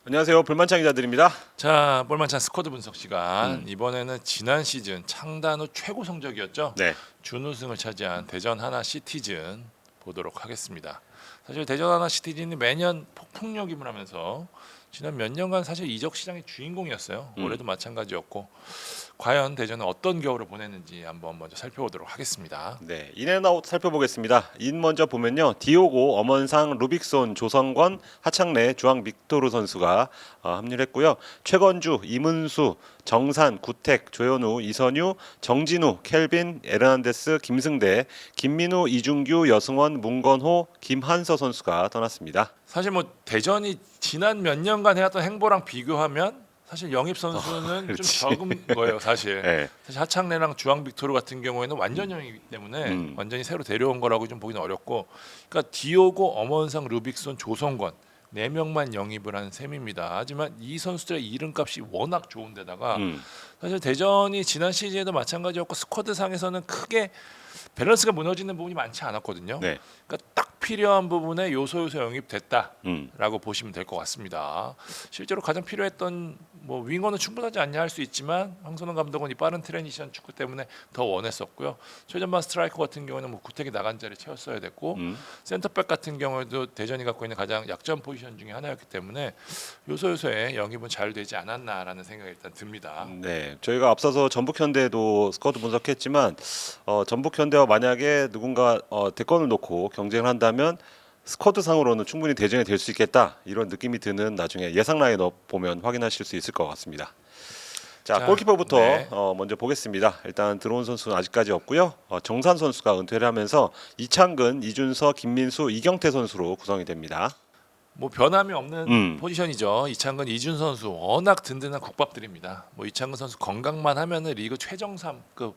안녕하세요. 불만창 기자들입니다. 자, 볼만찬 스쿼드 분석 시간. 이번에는 지난 시즌 창단 후 최고 성적이었죠. 네. 준우승을 차지한 대전 하나 시티즌 보도록 하겠습니다. 사실 대전 하나 시티즌이 매년 폭풍욕임을 하면서 지난 몇 년간 사실 이적 시장의 주인공이었어요. 올해도 마찬가지였고 과연 대전은 어떤 겨울을 보냈는지 한번 먼저 살펴보도록 하겠습니다. 네. 인앤아웃 살펴보겠습니다. 인 먼저 보면요. 디오고, 엄원상, 루빅손, 조성권, 하창래, 주앙 빅토르 선수가 합류했고요. 최건주, 이문수, 정산, 구택, 조현우, 이선유, 정진우, 켈빈, 에르난데스, 김승대, 김민우, 이중규, 여승원, 문건호, 김한서 선수가 떠났습니다. 사실 뭐 대전이 지난 몇 년간 해왔던 행보랑 비교하면 사실 영입 선수는 좀 그렇지. 적은 거예요, 사실. 네. 사실 하창래랑 주앙 빅토르 같은 경우에는 완전 영입이기 때문에 완전히 새로 데려온 거라고 좀 보기는 어렵고, 그러니까 디오고, 엄원상, 루빅손, 조성권 4명만 영입을 한 셈입니다. 하지만 이 선수들의 이름값이 워낙 좋은데다가 사실 대전이 지난 시즌에도 마찬가지였고 스쿼드 상에서는 크게 밸런스가 무너지는 부분이 많지 않았거든요. 네. 그러니까 딱 필요한 부분에 요소 영입됐다라고 음. 보시면 될 것 같습니다. 실제로 가장 필요했던 뭐 윙어는 충분하지 않냐 할 수 있지만 황선홍 감독은 이 빠른 트랜지션 축구 때문에 더 원했었고요. 최전방 스트라이커 같은 경우는 뭐 구택이 나간 자리 채웠어야 됐고 센터백 같은 경우에도 대전이 갖고 있는 가장 약점 포지션 중에 하나였기 때문에 요소의 영입은 잘 되지 않았나라는 생각이 일단 듭니다. 네. 저희가 앞서서 전북현대도 스쿼드 분석했지만 전북현대와 만약에 누군가 대권을 놓고 경쟁을 한다면 스쿼드 상으로는 충분히 대전이 될 수 있겠다. 이런 느낌이 드는 나중에 예상 라인업 보면 확인하실 수 있을 것 같습니다. 자, 자, 골키퍼부터 네. 먼저 보겠습니다. 일단 들어온 선수는 아직까지 없고요. 정산 선수가 은퇴를 하면서 이창근, 이준서, 김민수, 이경태 선수로 구성이 됩니다. 뭐 변함이 없는 음. 포지션이죠. 이창근, 이준 선수 워낙 든든한 국밥들입니다. 뭐 이창근 선수 건강만 하면은 리그 최정상급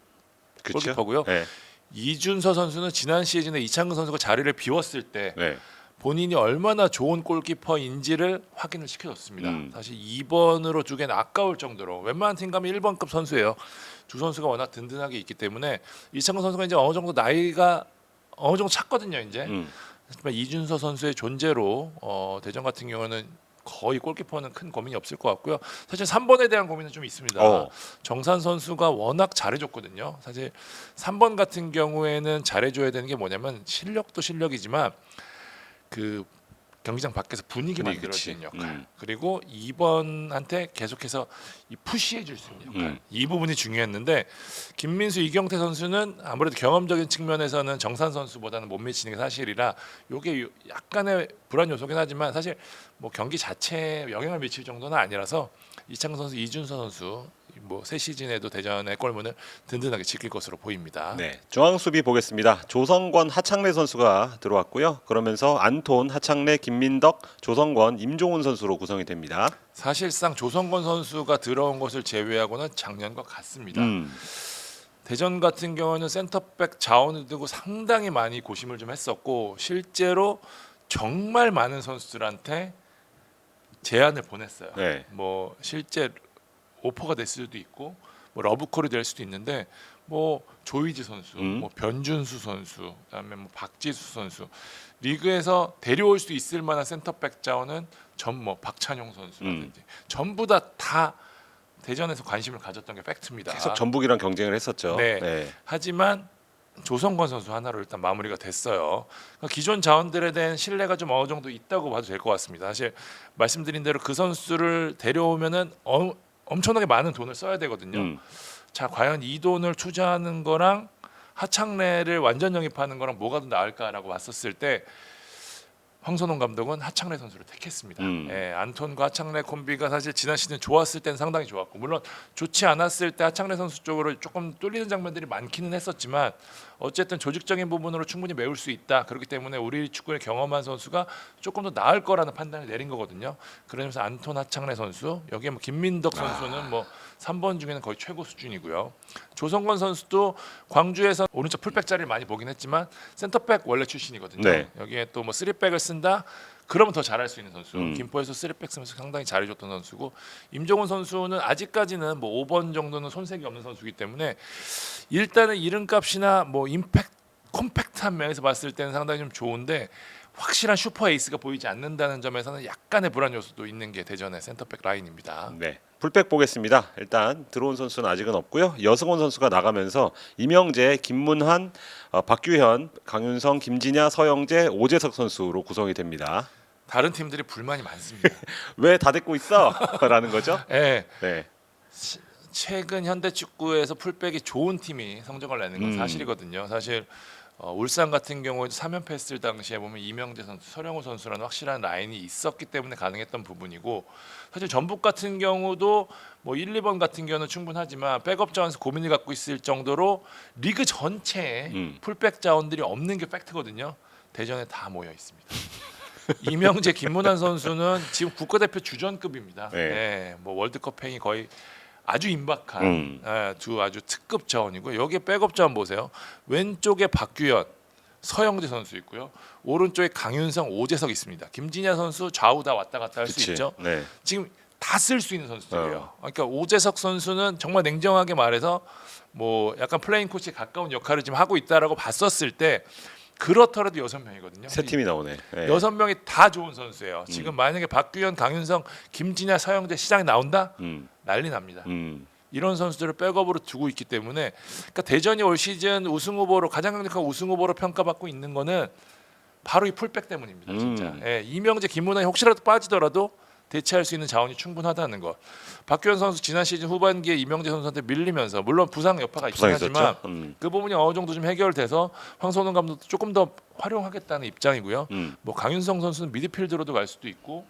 그렇죠? 골키퍼고요. 네. 이준서 선수는 지난 시즌에 이창근 선수가 자리를 비웠을 때 네. 본인이 얼마나 좋은 골키퍼인지를 확인을 시켜줬습니다. 사실 2번으로 두기는 아까울 정도로 웬만한 팀 가면 1번급 선수예요. 두 선수가 워낙 든든하게 있기 때문에 이창근 선수가 이제 어느 정도 나이가 어느 정도 찼거든요. 이제 하지만 이준서 선수의 존재로 대전 같은 경우는 거의 골키퍼는 큰 고민이 없을 것 같고요. 사실 3번에 대한 고민은 좀 있습니다. 정산 선수가 워낙 잘해줬거든요. 사실 3번 같은 경우에는 잘해줘야 되는 게 뭐냐면 실력도 실력이지만 그 경기장 밖에서 분위기 분위기, 만들어주는 그치. 역할, 그리고 2번한테 계속해서 이 푸시해 줄 수 있는 역할, 이 부분이 중요했는데 김민수, 이경태 선수는 아무래도 경험적인 측면에서는 정산 선수보다는 못 미치는 게 사실이라 요게 약간의 불안 요소긴 하지만 사실 뭐 경기 자체에 영향을 미칠 정도는 아니라서 이창근 선수, 이준서 선수 뭐 새 시즌에도 대전의 골문을 든든하게 지킬 것으로 보입니다. 네, 중앙 수비 보겠습니다. 조성권, 하창래 선수가 들어왔고요. 그러면서 안톤, 하창래, 김민덕, 조성권, 임종훈 선수로 구성이 됩니다. 사실상 조성권 선수가 들어온 것을 제외하고는 작년과 같습니다. 대전 같은 경우는 센터백 자원을 두고 상당히 많이 고심을 좀 했었고 실제로 정말 많은 선수들한테 제안을 보냈어요. 네. 뭐 실제 오퍼가 됐을 수도 있고 뭐 러브콜이 될 수도 있는데 뭐 조이지 선수, 뭐 변준수 선수, 그다음에 뭐 박지수 선수 리그에서 데려올 수 있을 만한 센터백 자원은 뭐 박찬용 선수라든지 전부 다 대전에서 관심을 가졌던 게 팩트입니다. 계속 전북이랑 경쟁을 했었죠. 네. 하지만 조성권 선수 하나로 일단 마무리가 됐어요. 그러니까 기존 자원들에 대한 신뢰가 좀 어느 정도 있다고 봐도 될 것 같습니다. 사실 말씀드린 대로 그 선수를 데려오면은 엄청나게 많은 돈을 써야 되거든요. 자, 과연 이 돈을 투자하는 거랑 하창래를 완전 영입하는 거랑 뭐가 더 나을까라고 봤었을 때 황선홍 감독은 하창래 선수를 택했습니다. 예, 안톤과 하창래 콤비가 사실 지난 시즌 좋았을 때는 상당히 좋았고 물론 좋지 않았을 때 하창래 선수 쪽으로 조금 뚫리는 장면들이 많기는 했었지만 어쨌든 조직적인 부분으로 충분히 메울 수 있다. 그렇기 때문에 우리 축구를 경험한 선수가 조금 더 나을 거라는 판단을 내린 거거든요. 그러면서 안톤, 하창래 선수, 여기에 뭐 김민덕 선수는 뭐 3번 중에는 거의 최고 수준이고요. 조성권 선수도 광주에서 오른쪽 풀백 자리를 많이 보긴 했지만 센터백 원래 출신이거든요. 네. 여기에 또 뭐 3백을 쓴다. 그러면 더 잘할 수 있는 선수. 김포에서 3백 쓰면서 상당히 잘해줬던 선수고 임종훈 선수는 아직까지는 뭐 5번 정도는 손색이 없는 선수이기 때문에 일단은 이름값이나 뭐 임팩트 콤팩트한 면에서 봤을 때는 상당히 좀 좋은데 확실한 슈퍼 에이스가 보이지 않는다는 점에서는 약간의 불안 요소도 있는 게 대전의 센터백 라인입니다. 네. 풀백 보겠습니다. 일단 들어온 선수는 아직은 없고요. 여승원 선수가 나가면서 이명재, 김문한, 박규현, 강윤성, 김진야, 서영재, 오재석 선수로 구성이 됩니다. 다른 팀들이 불만이 많습니다. 왜 다 데리고 있어? 라는 거죠. 예. 네. 최근 현대 축구에서 풀백이 좋은 팀이 성적을 내는 건 사실이거든요. 사실 울산 같은 경우에 3연패 했을 당시에 보면 이명재 선수, 서령우 선수라는 확실한 라인이 있었기 때문에 가능했던 부분이고, 사실 전북 같은 경우도 뭐 1, 2번 같은 경우는 충분하지만 백업 자원에서 고민을 갖고 있을 정도로 리그 전체에 풀백 자원들이 없는 게 팩트거든요. 대전에 다 모여 있습니다. 이명재, 김문환 선수는 지금 국가대표 주전급입니다. 네. 네, 뭐 월드컵 팽이 거의 아주 임박한 두 아주 특급 자원이고, 여기 백업 자원 보세요. 왼쪽에 박규현, 서영재 선수 있고요. 오른쪽에 강윤성, 오재석 있습니다. 김진야 선수 좌우 다 왔다 갔다 할 수 그치. 있죠. 네. 지금 다 쓸 수 있는 선수들이에요. 그러니까 오재석 선수는 정말 냉정하게 말해서 뭐 약간 플레인 코치에 가까운 역할을 지금 하고 있다라고 봤었을 때, 그렇더라도 6명이거든요. 세 팀이 나오네. 네. 6명이 다 좋은 선수예요. 지금 만약에 박규현, 강윤성, 김진야, 서영재 시장에 나온다? 난리 납니다. 이런 선수들을 백업으로 두고 있기 때문에, 그러니까 대전이 올 시즌 우승 후보로, 가장 강력한 우승 후보로 평가받고 있는 거는 바로 이 풀백 때문입니다. 진짜. 예, 이명재, 김문환이 혹시라도 빠지더라도 대체할 수 있는 자원이 충분하다는 것. 박규현 선수 지난 시즌 후반기에 이명재 선수한테 밀리면서, 물론 부상 여파가 있긴 하지만 그 부분이 어느 정도 좀 해결돼서 황선홍 감독도 조금 더 활용하겠다는 입장이고요. 뭐 강윤성 선수는 미드필더로도 갈 수도 있고,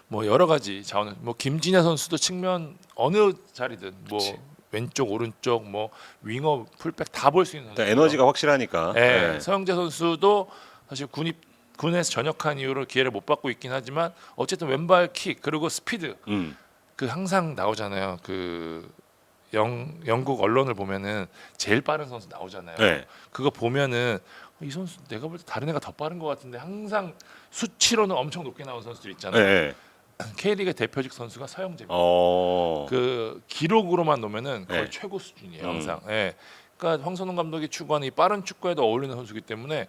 뭐 여러 가지 자원을, 뭐 김진야 선수도 측면 어느 자리든 뭐 그치. 왼쪽, 오른쪽, 뭐 윙어, 풀백 다 볼 수 있는 선수. 에너지가 확실하니까. 네. 네. 서영재 선수도 사실 군에서 전역한 이후로 기회를 못 받고 있긴 하지만 어쨌든 왼발 킥 그리고 스피드, 그 항상 나오잖아요. 그 영국 언론을 보면은 제일 빠른 선수 나오잖아요. 네. 그거 보면은 이 선수 내가 볼 때 다른 애가 더 빠른 것 같은데, 항상 수치로는 엄청 높게 나온 선수들 있잖아요. 네. K리그 대표직 선수가 서영재입니다. 어. 그 기록으로만 놓으면은 거의 네. 최고 수준이에요, 항상. 예. 그러니까 황선홍 감독이 추구하는 이 빠른 축구에도 어울리는 선수이기 때문에,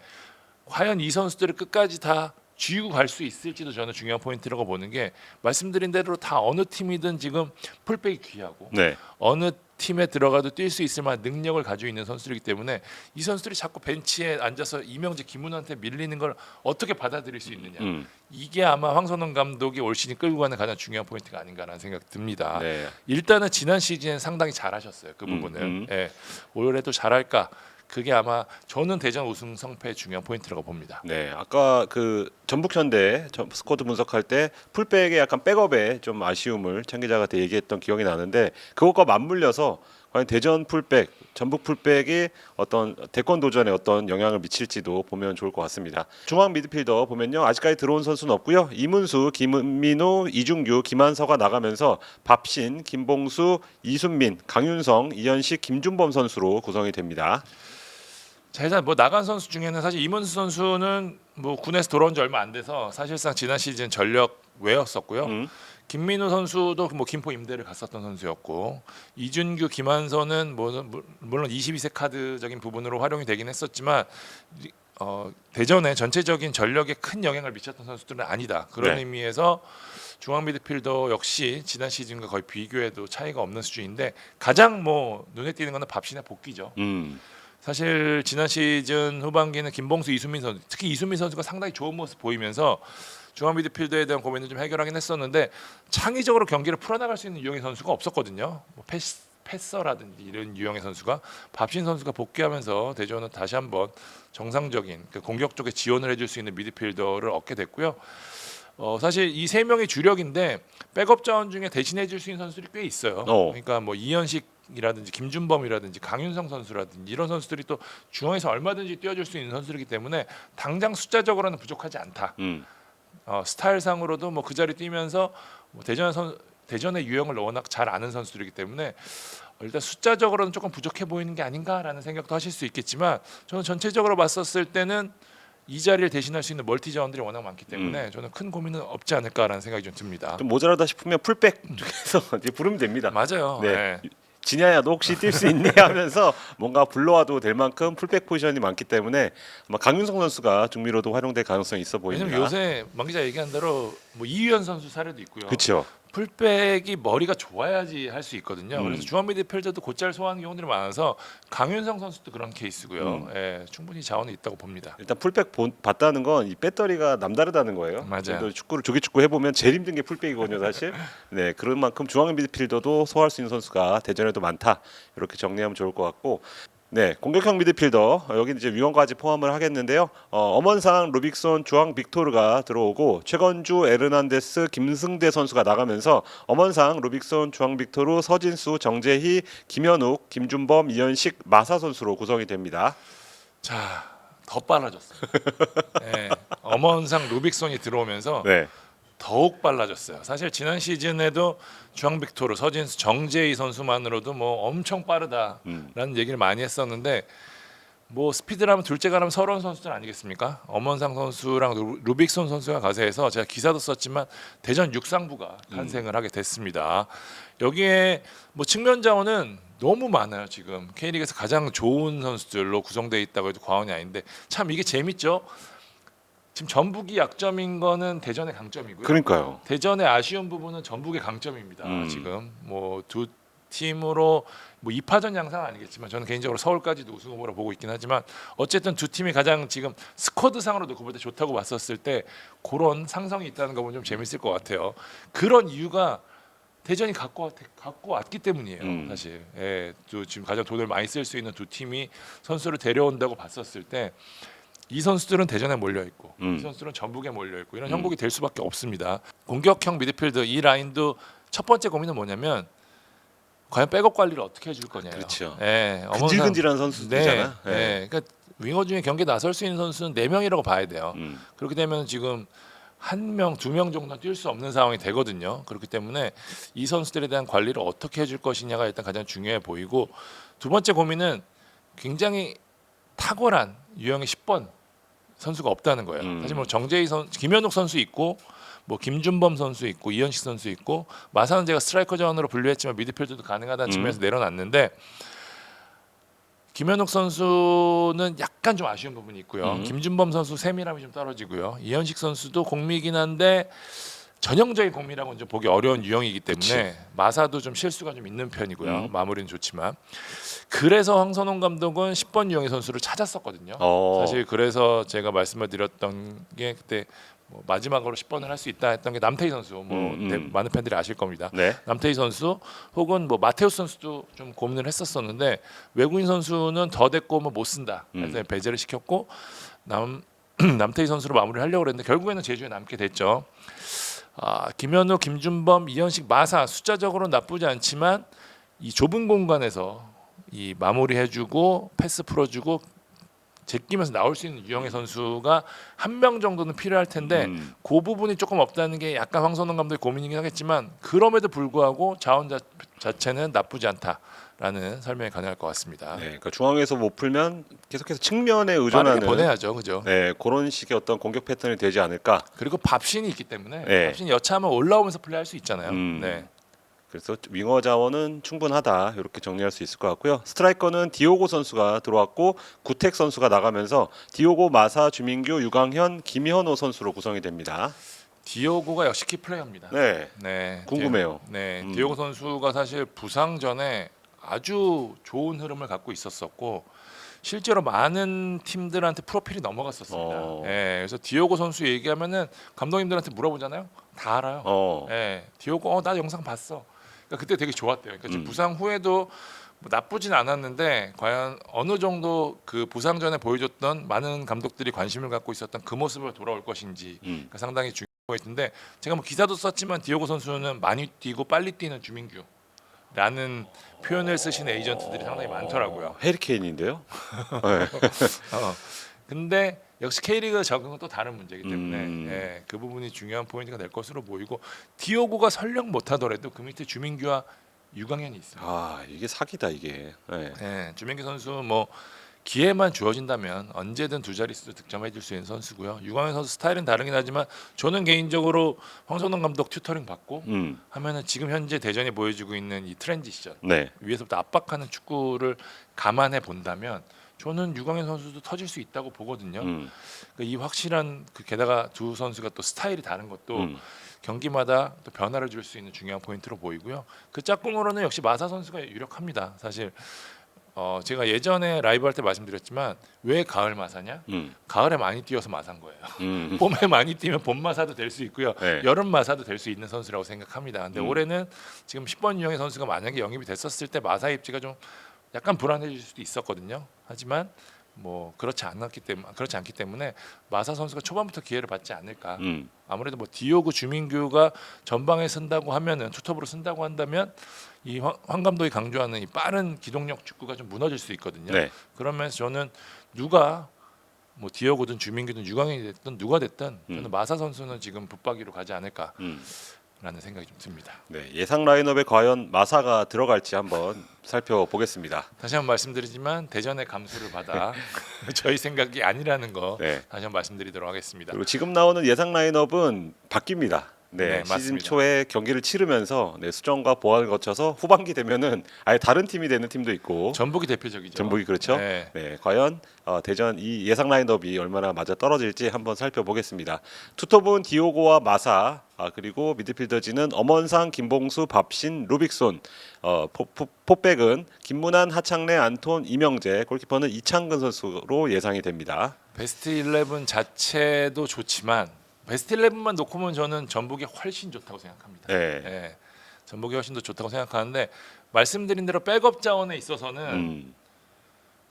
과연 이 선수들을 끝까지 다 쥐고 갈 수 있을지도 저는 중요한 포인트라고 보는 게, 말씀드린 대로 다 어느 팀이든 지금 풀백이 귀하고 네. 어느 팀에 들어가도 뛸 수 있을 만한 능력을 가지고 있는 선수들이기 때문에, 이 선수들이 자꾸 벤치에 앉아서 이명재, 김문환한테 밀리는 걸 어떻게 받아들일 수 있느냐. 이게 아마 황선홍 감독이 올 시즌 끌고 가는 가장 중요한 포인트가 아닌가라는 생각이 듭니다. 네. 일단은 지난 시즌에 상당히 잘하셨어요. 그 부분은. 예. 올해도 잘할까? 그게 아마 저는 대전 우승 성패의 중요한 포인트라고 봅니다. 네, 아까 그 전북 현대 스쿼드 분석할 때 풀백의 약간 백업에 좀 아쉬움을 창 기자한테 얘기했던 기억이 나는데, 그것과 맞물려서 과연 대전 풀백, 전북 풀백이 어떤 대권 도전에 어떤 영향을 미칠지도 보면 좋을 것 같습니다. 중앙 미드필더 보면요, 아직까지 들어온 선수는 없고요. 이문수, 김민우, 이중규, 김한서가 나가면서 밥신, 김봉수, 이순민, 강윤성, 이현식, 김준범 선수로 구성이 됩니다. 자, 일단 뭐 나간 선수 중에는 사실 이문수 선수는 뭐 군에서 돌아온 지 얼마 안 돼서 사실상 지난 시즌 전력 외였었고요. 김민우 선수도 뭐 김포 임대를 갔었던 선수였고, 이준규, 김한선은 뭐 물론 22세 카드적인 부분으로 활용이 되긴 했었지만, 대전의 전체적인 전력에 큰 영향을 미쳤던 선수들은 아니다. 그런 네. 의미에서 중앙 미드필더 역시 지난 시즌과 거의 비교해도 차이가 없는 수준인데, 가장 뭐 눈에 띄는 거는 밥신의 복귀죠. 사실 지난 시즌 후반기는 김봉수, 이순민 선수, 특히 이순민 선수가 상당히 좋은 모습 보이면서 중앙 미드필더에 대한 고민을 좀 해결하긴 했었는데, 창의적으로 경기를 풀어나갈 수 있는 유형의 선수가 없었거든요. 뭐 패서라든지 이런 유형의 선수가, 밥신 선수가 복귀하면서 대전은 다시 한번 정상적인 그 공격 쪽에 지원을 해줄 수 있는 미드필더를 얻게 됐고요. 사실 이 세 명이 주력인데 백업 자원 중에 대신해 줄 수 있는 선수들이 꽤 있어요. 그러니까 뭐 이현식이라든지 김준범이라든지 강윤성 선수라든지 이런 선수들이 또 중앙에서 얼마든지 뛰어줄 수 있는 선수들이기 때문에 당장 숫자적으로는 부족하지 않다. 스타일상으로도 뭐 그 자리 뛰면서 뭐 대전의 유형을 워낙 잘 아는 선수들이기 때문에 일단 숫자적으로는 조금 부족해 보이는 게 아닌가라는 생각도 하실 수 있겠지만, 저는 전체적으로 봤었을 때는 이 자리를 대신할 수 있는 멀티 자원들이 워낙 많기 때문에 저는 큰 고민은 없지 않을까라는 생각이 좀 듭니다. 좀 모자라다 싶으면 풀백 중에서 이제 부르면 됩니다. 맞아요. 네. 네. 진야야 너 혹시 뛸 수 있니 하면서 뭔가 불러와도 될 만큼 풀백 포지션이 많기 때문에 아마 강윤성 선수가 중미로도 활용될 가능성이 있어 보입니다. 왜냐면 요새 만 기자 얘기한 대로 뭐 이유현 선수 사례도 있고요. 그렇죠. 풀백이 머리가 좋아야지 할 수 있거든요. 음. 그래서 중앙 미드필더도 곧잘 소화하는 경우들이 많아서 강윤성 선수도 그런 케이스고요. 예, 충분히 자원이 있다고 봅니다. 일단 풀백 봤다는 건 이 배터리가 남다르다는 거예요. 맞아요. 저희도 축구를 조기 축구 해보면 제일 힘든 게 풀백이거든요, 사실. 네, 그런 만큼 중앙 미드필더도 소화할 수 있는 선수가 대전에도 많다. 이렇게 정리하면 좋을 것 같고. 네, 공격형 미드필더 여기 이제 위원까지 포함을 하겠는데요. 엄원상, 루빅손, 주앙 빅토르가 들어오고 최건주, 에르난데스, 김승대 선수가 나가면서 엄원상, 루빅손, 주앙 빅토르, 서진수, 정재희, 김현욱, 김준범, 이현식, 마사 선수로 구성이 됩니다. 자, 더 빨라졌어요. 예, 엄원상 루빅손이 들어오면서 네, 더욱 빨라졌어요. 사실 지난 시즌에도 주앙 빅토르, 서진수, 정재희 선수만으로도 뭐 엄청 빠르다라는 얘기를 많이 했었는데 뭐 스피드라면 둘째가라면 서러운 선수들 아니겠습니까? 엄원상 선수랑 루빅손 선수가 가세해서 제가 기사도 썼지만 대전 육상부가 탄생을 하게 됐습니다. 여기에 뭐 측면 자원은 너무 많아요. 지금 K리그에서 가장 좋은 선수들로 구성되어 있다고 해도 과언이 아닌데 참 이게 재밌죠. 지금 전북이 약점인 거는 대전의 강점이고요. 그러니까요. 대전의 아쉬운 부분은 전북의 강점입니다. 지금 뭐 두 팀으로 뭐 2파전 양상 아니겠지만 저는 개인적으로 서울까지도 우승 후보로 보고 있긴 하지만 어쨌든 두 팀이 가장 지금 스쿼드상으로도 그볼 때 좋다고 봤었을 때 그런 상성이 있다는 거 보면 좀 재밌을 것 같아요. 그런 이유가 대전이 갖고 왔기 때문이에요. 사실 예, 또 지금 가장 돈을 많이 쓸 수 있는 두 팀이 선수를 데려온다고 봤었을 때 이 선수들은 대전에 몰려 있고 이 선수들은 전북에 몰려 있고 이런 형국이 될 수밖에 없습니다. 공격형 미드필더 이 라인도 첫 번째 고민은 뭐냐면 과연 백업 관리를 어떻게 해줄 거냐요. 그렇죠. 예, 근질근질한 선수들이잖아. 네, 네. 그러니까 윙어 중에 경기에 나설 수 있는 선수는 4명이라고 봐야 돼요. 그렇게 되면 지금 1명, 2명 정도 뛸 수 없는 상황이 되거든요. 그렇기 때문에 이 선수들에 대한 관리를 어떻게 해줄 것이냐가 일단 가장 중요해 보이고 두 번째 고민은 굉장히 탁월한 유형의 10번 선수가 없다는 거예요. 사실 뭐 정재희 김현욱 선수 있고 뭐 김준범 선수 있고 이현식 선수 있고 마사는 제가 스트라이커 자원으로 분류했지만 미드필더도 가능하다는 측면에서 내려놨는데 김현욱 선수는 약간 좀 아쉬운 부분이 있고요. 김준범 선수 세밀함이 좀 떨어지고요. 이현식 선수도 공미긴 한데 전형적인 공미라고는 좀 보기 어려운 유형이기 때문에 마사도 좀 실수가 좀 있는 편이고요. 마무리는 좋지만 그래서 황선홍 감독은 10번 유형의 선수를 찾았었거든요. 사실 그래서 제가 말씀을 드렸던 게 그때 뭐 마지막으로 10번을 할 수 있다 했던 게 남태희 선수 뭐 많은 팬들이 아실 겁니다. 네. 남태희 선수 혹은 뭐 마테우스 선수도 좀 고민을 했었었는데 외국인 선수는 더 됐고 뭐 못 쓴다. 그래서 배제를 시켰고 남태희 선수로 마무리를 하려고 했는데 결국에는 제주에 남게 됐죠. 김현우, 김준범, 이현식, 마사 숫자적으로 나쁘지 않지만 이 좁은 공간에서 이 마무리해주고 패스 풀어주고 제끼면서 나올 수 있는 유형의 선수가 한 명 정도는 필요할 텐데 그 부분이 조금 없다는 게 약간 황선홍 감독의 고민이긴 하겠지만 그럼에도 불구하고 자원 자체는 나쁘지 않다라는 설명이 가능할 것 같습니다. 네, 그러니까 중앙에서 못 풀면 계속해서 측면에 빠르게 의존하는 보내야죠, 그죠? 네, 그런 식의 어떤 공격 패턴이 되지 않을까. 그리고 밥신이 있기 때문에 네. 밥신이 여차하면 올라오면서 플레이할 수 있잖아요. 네. 그래서 윙어 자원은 충분하다 이렇게 정리할 수 있을 것 같고요. 스트라이커는 디오고 선수가 들어왔고 구택 선수가 나가면서 디오고, 마사, 주민규, 유강현, 김현호 선수로 구성이 됩니다. 디오고가 역시 키플레이어입니다. 네, 네, 궁금해요. 디오고 선수가 사실 부상 전에 아주 좋은 흐름을 갖고 있었었고 실제로 많은 팀들한테 프로필이 넘어갔었습니다. 네, 그래서 디오고 선수 얘기하면은 감독님들한테 물어보잖아요. 다 알아요. 네, 디오고 나 영상 봤어. 그러니까 그때 되게 좋았대요. 그러니까 지금 부상 후에도 뭐 나쁘진 않았는데 과연 어느 정도 그 부상 전에 보여줬던 많은 감독들이 관심을 갖고 있었던 그 모습으로 돌아올 것인지 그러니까 상당히 중요했는데 제가 뭐 기사도 썼지만 디오고 선수는 많이 뛰고 빨리 뛰는 주민규라는 표현을 쓰시는 에이전트들이 상당히 많더라고요. 해리케인인데요. 네. 근데 역시 K리그 적응은 또 다른 문제이기 때문에 예, 그 부분이 중요한 포인트가 될 것으로 보이고 디오고가 설령 못하더라도 그 밑에 주민규와 유강현이 있습니다. 이게 사기다 이게. 네. 예, 주민규 선수 뭐 기회만 주어진다면 언제든 두 자릿수 득점해 줄 수 있는 선수고요. 유광현 선수 스타일은 다르긴 하지만 저는 개인적으로 황선홍 감독 튜터링 받고 하면은 지금 현재 대전이 보여주고 있는 이 트랜지션 네. 위에서부터 압박하는 축구를 감안해 본다면 저는 유광현 선수도 터질 수 있다고 보거든요. 그러니까 이 확실한 게다가 두 선수가 또 스타일이 다른 것도 경기마다 또 변화를 줄 수 있는 중요한 포인트로 보이고요. 그 짝꿍으로는 역시 마사 선수가 유력합니다. 사실 제가 예전에 라이브 할 때 말씀드렸지만 왜 가을 마사냐? 가을에 많이 뛰어서 마사인 거예요. 봄에 많이 뛰면 봄 마사도 될 수 있고요. 네. 여름 마사도 될 수 있는 선수라고 생각합니다. 근데 올해는 지금 10번 유형의 선수가 만약에 영입이 됐었을 때 마사 입지가 좀 약간 불안해질 수도 있었거든요. 하지만 뭐 그렇지 않기 때문에 마사 선수가 초반부터 기회를 받지 않을까. 아무래도 뭐 디오고 주민규가 전방에 쓴다고 하면은 투톱으로 쓴다고 한다면 이 황 감독이 강조하는 이 빠른 기동력 축구가 좀 무너질 수 있거든요. 네. 그러면서 저는 누가 뭐 디오고든 주민규든 유광현이 됐든 누가 됐든 저는 마사 선수는 지금 붙박이로 가지 않을까라는 생각이 좀 듭니다. 네. 예상 라인업에 과연 마사가 들어갈지 한번 살펴보겠습니다. 다시 한번 말씀드리지만 대전의 감수를 받아 저희 생각이 아니라는 거 네. 다시 한번 말씀드리도록 하겠습니다. 그리고 지금 나오는 예상 라인업은 바뀝니다. 네, 네, 시즌 맞습니다. 초에 경기를 치르면서 수정과 보완을 거쳐서 후반기 되면은 아예 다른 팀이 되는 팀도 있고 전북이 대표적이죠. 전북이 그렇죠. 네. 네, 과연 대전 이 예상 라인업이 얼마나 맞아 떨어질지 한번 살펴보겠습니다. 투톱은 디오고와 마사, 그리고 미드필더진은 엄원상, 김봉수, 밥신, 루빅손, 포백은 김문환, 하창래, 안톤, 이명재, 골키퍼는 이창근 선수로 예상이 됩니다. 베스트 11 자체도 좋지만 베스트 11만 놓고 보면 저는 전북이 훨씬 좋다고 생각합니다. 네. 네. 전북이 훨씬 더 좋다고 생각하는데 말씀드린 대로 백업 자원에 있어서는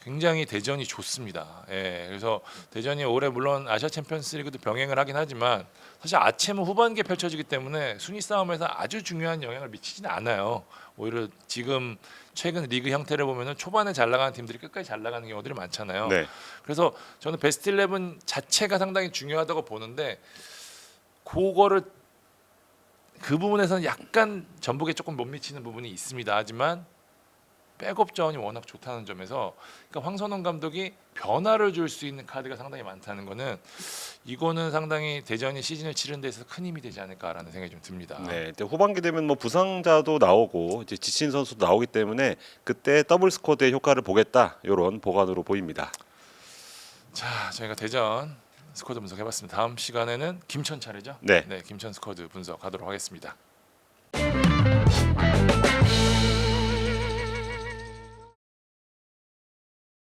굉장히 대전이 좋습니다. 예, 그래서 대전이 올해 물론 아시아 챔피언스리그도 병행을 하긴 하지만 사실 아체무 후반기에 펼쳐지기 때문에 순위 싸움에서 아주 중요한 영향을 미치지는 않아요. 오히려 지금 최근 리그 형태를 보면은 초반에 잘 나가는 팀들이 끝까지 잘 나가는 경우들이 많잖아요. 네. 그래서 저는 베스트 11 자체가 상당히 중요하다고 보는데 그거를 그 부분에서는 약간 전북에 조금 못 미치는 부분이 있습니다. 하지만 백업 자원이 워낙 좋다는 점에서 그러니까 황선홍 감독이 변화를 줄 수 있는 카드가 상당히 많다는 거는 이거는 상당히 대전이 시즌을 치르는 데 있어서 큰 힘이 되지 않을까라는 생각이 좀 듭니다. 네, 근데 후반기 되면 뭐 부상자도 나오고 이제 지친 선수도 나오기 때문에 그때 더블 스쿼드의 효과를 보겠다 이런 보관으로 보입니다. 자, 저희가 대전 스쿼드 분석해봤습니다. 다음 시간에는 김천 차례죠? 네. 김천 스쿼드 분석하도록 하겠습니다.